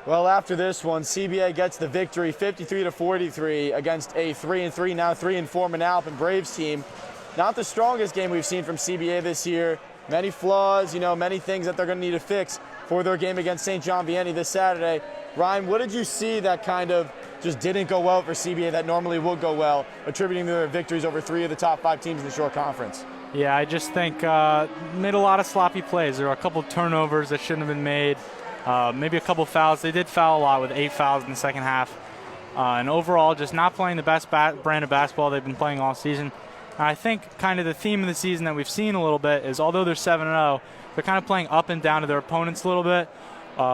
Well, after this one, CBA gets the victory 53-43 against a 3-3, now 3-4 Manalapan Braves team. Not the strongest game we've seen from CBA this year. Many flaws, many things that they're going to need to fix for their game against St. John Vianney this Saturday. Ryan, what did you see that kind of just didn't go well for CBA that normally would go well, attributing to their victories over 3 of the top 5 teams in the Shore Conference? Yeah, I just think made a lot of sloppy plays. There were a couple of turnovers that shouldn't have been made. Maybe a couple fouls. They did foul a lot with 8 fouls in the second half. And overall, just not playing the best brand of basketball they've been playing all season. And I think kind of the theme of the season that we've seen a little bit is although they're 7-0, they're kind of playing up and down to their opponents a little bit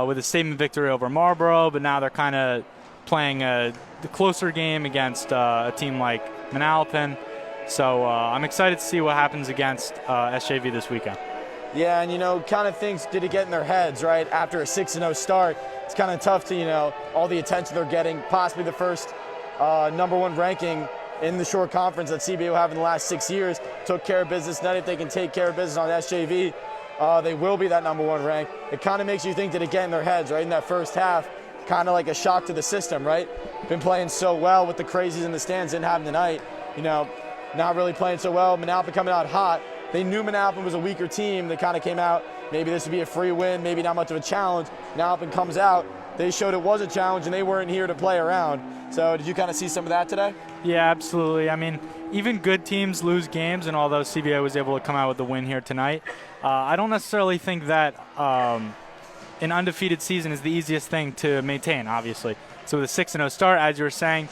with a statement victory over Marlboro, but now they're kind of playing the closer game against a team like Manalapan. So I'm excited to see what happens against SJV this weekend. Yeah, and kind of things did it get in their heads, right? After a 6-0 start, it's kind of tough to, all the attention they're getting, possibly the first #1 ranking in the Shore Conference that CBA will have in the last 6 years. Took care of business. Now if they can take care of business on SJV, they will be that #1 rank. It kind of makes you think, did it get in their heads, right? In that first half, kind of like a shock to the system, right? Been playing so well with the crazies in the stands, didn't have tonight. Not really playing so well. Manalapan coming out hot. They knew Manalapan was a weaker team. They kind of came out, maybe this would be a free win, maybe not much of a challenge. Manalapan comes out. They showed it was a challenge, and they weren't here to play around. So did you kind of see some of that today? Yeah, absolutely. I mean, even good teams lose games, and although CBA was able to come out with the win here tonight, I don't necessarily think that an undefeated season is the easiest thing to maintain, obviously. So with a 6-0 start, as you were saying,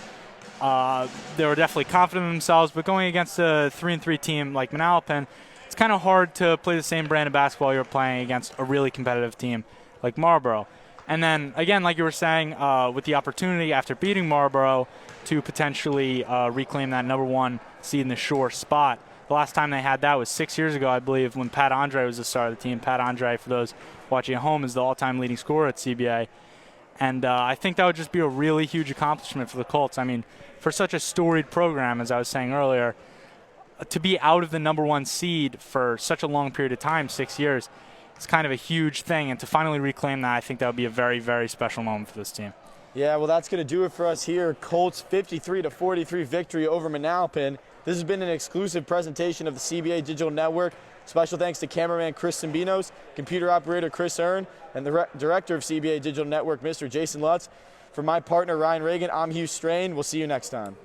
they were definitely confident in themselves, but going against a 3-3 team like Manalapan, it's kind of hard to play the same brand of basketball you're playing against a really competitive team like Marlboro. And then, again, like you were saying, with the opportunity after beating Marlboro to potentially reclaim that #1 seed in the Shore spot. The last time they had that was 6 years ago, I believe, when Pat Andre was the star of the team. Pat Andre, for those watching at home, is the all-time leading scorer at CBA. And I think that would just be a really huge accomplishment for the Colts. I mean, for such a storied program, as I was saying earlier, to be out of the #1 seed for such a long period of time, 6 years, it's kind of a huge thing. And to finally reclaim that, I think that would be a very, very special moment for this team. Yeah, well, that's going to do it for us here. Colts 53-43 victory over Manalapan. This has been an exclusive presentation of the CBA Digital Network. Special thanks to cameraman Chris Simbinos, computer operator Chris Earn, and the director of CBA Digital Network, Mr. Jason Lutz. For my partner, Ryan Ragan, I'm Hugh Strain. We'll see you next time.